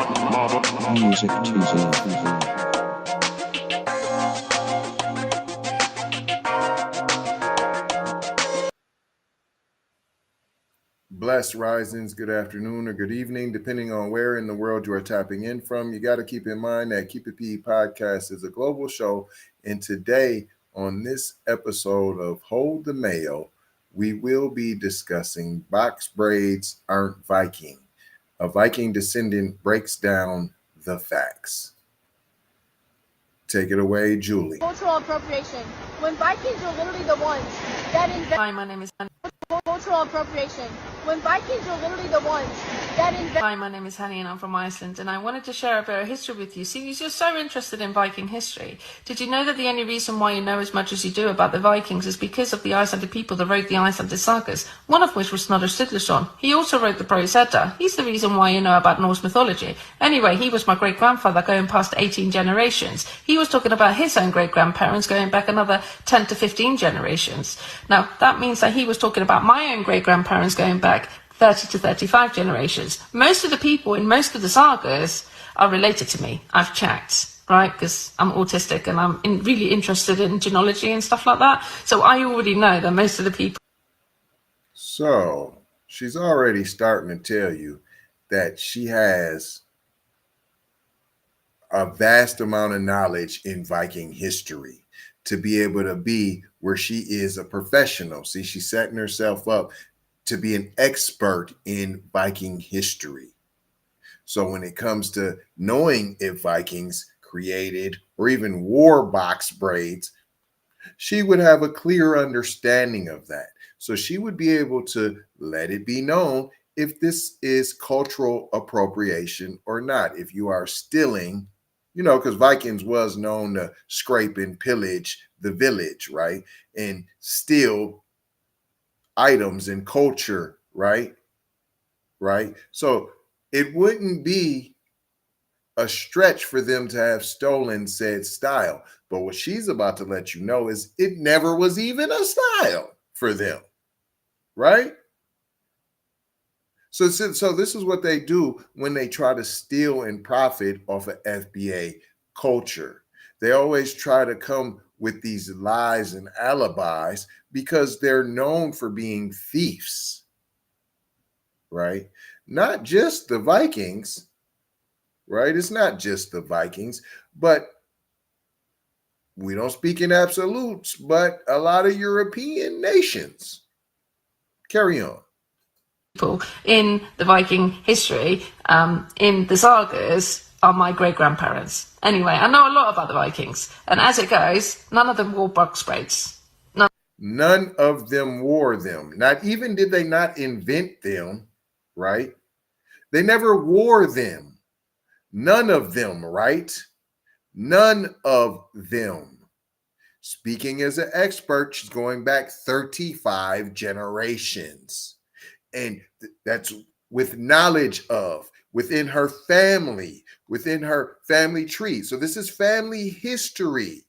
Music Tuesday. Blessed risings, good afternoon or good evening, depending on where in the world you are tapping in from. You got to keep in mind that Keep It PE podcast is a global show. And today, on this episode of Hold the Mail, we will be discussing box braids aren't Viking. A Viking Descendant breaks down the facts. Take it away, Julie. Cultural appropriation. When Vikings are literally the ones that invent. Hi, my name is Honey. Cultural appropriation. When Vikings are literally the ones that invent. Hi, my name is Honey and I'm from Iceland, and I wanted to share a bit of history with you. See, you're so interested in Viking history. Did you know that the only reason why you know as much as you do about the Vikings is because of the Icelandic people that wrote the Icelandic sagas, one of which was Snorri Sturluson. He also wrote the Braids. He's the reason why you know about Norse mythology. Anyway, he was my great-grandfather going past 18 generations. He was talking about his own great-grandparents going back another 10 to 15 generations. Now, that means that he was talking about my own great-grandparents going back 30 to 35 generations. Most of the people in most of the sagas are related to me. I've checked, right? Because I'm autistic and I'm really interested in genealogy and stuff like that. So I already know that most of the people. So she's already starting to tell you that she has a vast amount of knowledge in Viking history to be able to be where she is a professional. See, she's setting herself up to be an expert in Viking history. So when it comes to knowing if Vikings created or even wore box braids, she would have a clear understanding of that. So she would be able to let it be known if this is cultural appropriation or not. If you are stealing, because Vikings was known to scrape and pillage the village, right? And steal items and culture, right? So it wouldn't be a stretch for them to have stolen said style. But what she's about to let you know is it never was even a style for them, right? So this is what they do when they try to steal and profit off of FBA culture. They always try to come with these lies and alibis because they're known for being thieves, right? Not just the Vikings, right? It's not just the Vikings, but we don't speak in absolutes, but a lot of European nations. Carry on. People in the Viking history, in the sagas, are my great-grandparents. Anyway, I know a lot about the Vikings, and as it goes, none of them wore box braids. None of them wore them. Not even did they not invent them, right? They never wore them. None of them, right? None of them. Speaking as an expert, she's going back 35 generations. And that's with knowledge of, within her family tree. So this is family history,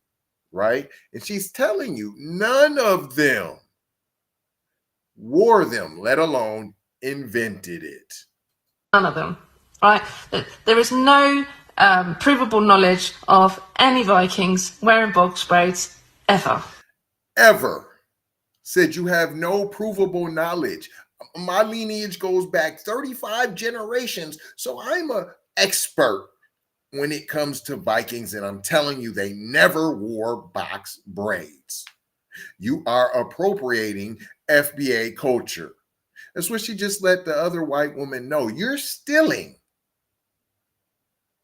right? And she's telling you none of them wore them, let alone invented it. None of them, right? There is no provable knowledge of any Vikings wearing box braids ever. Ever. Said you have no provable knowledge. My lineage goes back 35 generations, so I'm an expert when it comes to Vikings, and I'm telling you they never wore box braids. You are appropriating FBA culture. That's what she just let the other white woman know. You're stealing.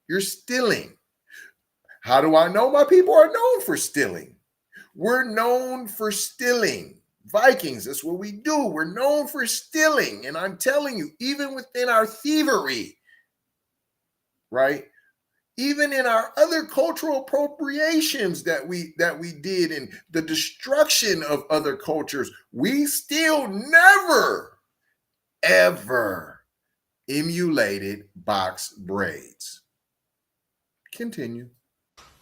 You're stealing. How do I know? My people are known for stealing. We're known for stealing. Vikings, that's what we do. We're known for stealing. And I'm telling you, even within our thievery, right? Even in our other cultural appropriations that we did and the destruction of other cultures, we still never, ever emulated box braids. Continue.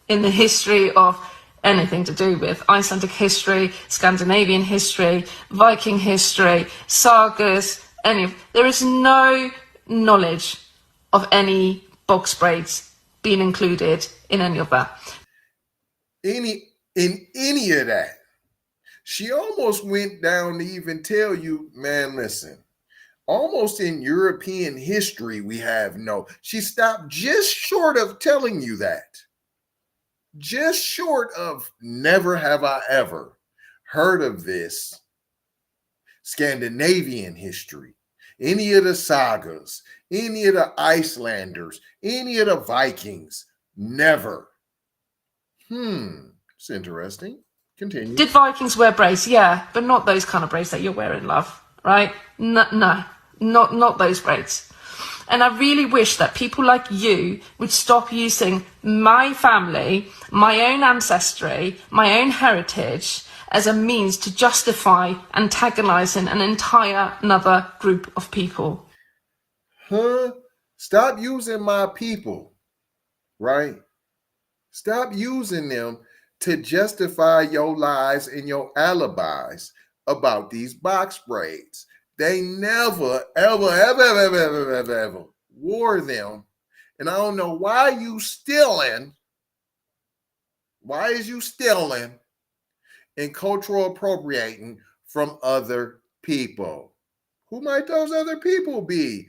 In the history of anything to do with Icelandic history, Scandinavian history, Viking history, sagas, there is no knowledge of any box braids being included in any of that. In any of that. She almost went down to even tell you, man, listen, almost in European history, we have no. She stopped just short of telling you that. Just short of never have I ever heard of this Scandinavian history, any of the sagas, any of the Icelanders, any of the Vikings. Never. It's interesting. Continue. Did Vikings wear braids? Yeah, but not those kind of braids that you're wearing, love, right? No, not those braids. And I really wish that people like you would stop using my family, my own ancestry, my own heritage as a means to justify antagonizing an entire another group of people. Stop using my people, right? Stop using them to justify your lies and your alibis about these box braids. They never, ever wore them. And I don't know why you stealing. Why is you stealing and cultural appropriating from other people? Who might those other people be?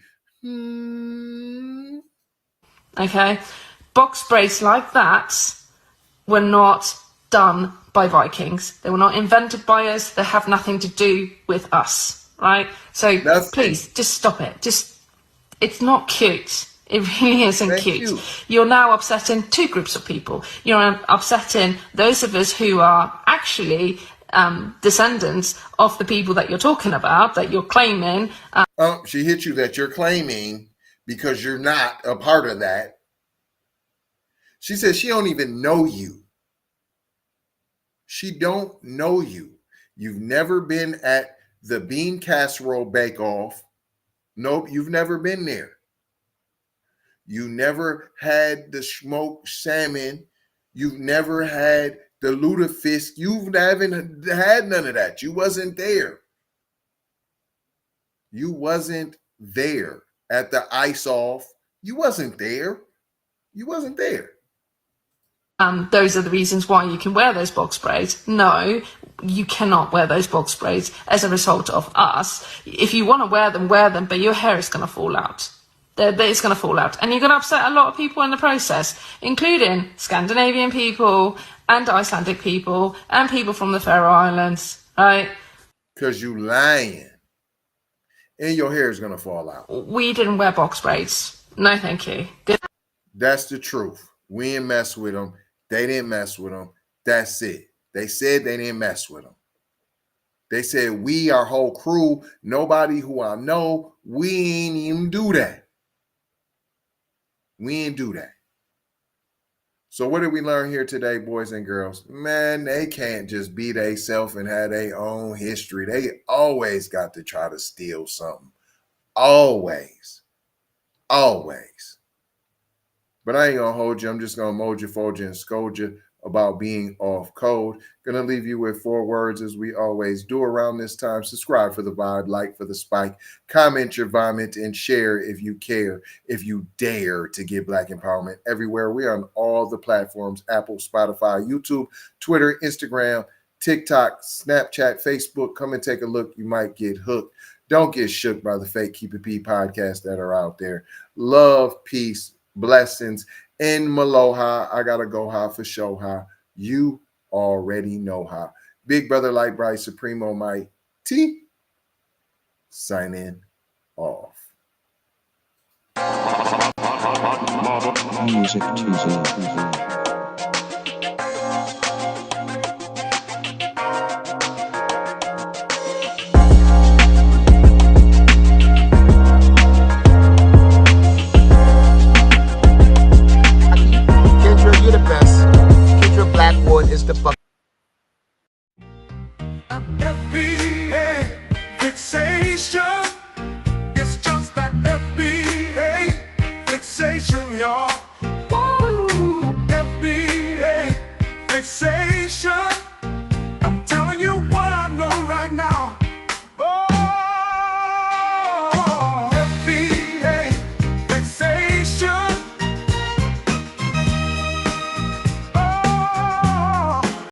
Okay, box braids like that were not done by Vikings. They were not invented by us. They have nothing to do with us, right? So please, just stop it. It's not cute. It really isn't cute. You're now upsetting two groups of people. You're upsetting those of us who are actually descendants of the people that you're talking about, that you're claiming. She hit you that you're claiming because you're not a part of that. She says she don't even know you. She don't know you. You've never been at the bean casserole bake-off. Nope, you've never been there. You never had the smoked salmon. You've never had the lutefisk. You haven't had none of that. You wasn't there. You wasn't there at the ice-off. You wasn't there. You wasn't there. Those are the reasons why you can wear those box braids. No, you cannot wear those box braids as a result of us. If you want to wear them, but your hair is going to fall out. It's going to fall out. And you're going to upset a lot of people in the process, including Scandinavian people and Icelandic people and people from the Faroe Islands, right? Because you lying. And your hair is going to fall out. We didn't wear box braids. No, thank you. Good. That's the truth. We didn't mess with them. They didn't mess with them. That's it. They said they didn't mess with them. They said, we, our whole crew, nobody who I know, we ain't even do that. We ain't do that. So what did we learn here today, boys and girls? Man, they can't just be theyself and have their own history. They always got to try to steal something. Always. Always. But I ain't going to hold you. I'm just going to mold you, fold you, and scold you about being off code. Going to leave you with 4 words as we always do around this time. Subscribe for the vibe, like for the spike, comment your vomit, and share if you care, if you dare to get Black empowerment everywhere. We are on all the platforms, Apple, Spotify, YouTube, Twitter, Instagram, TikTok, Snapchat, Facebook. Come and take a look. You might get hooked. Don't get shook by the fake Keep It P podcasts that are out there. Love, peace, blessings, and Maloha. I gotta go high for show high. You already know how. Big Brother Light Bright Supremo Might T signing off. Music Tuesday. Is the fuck FBA fixation. It's just that FBA fixation, y'all.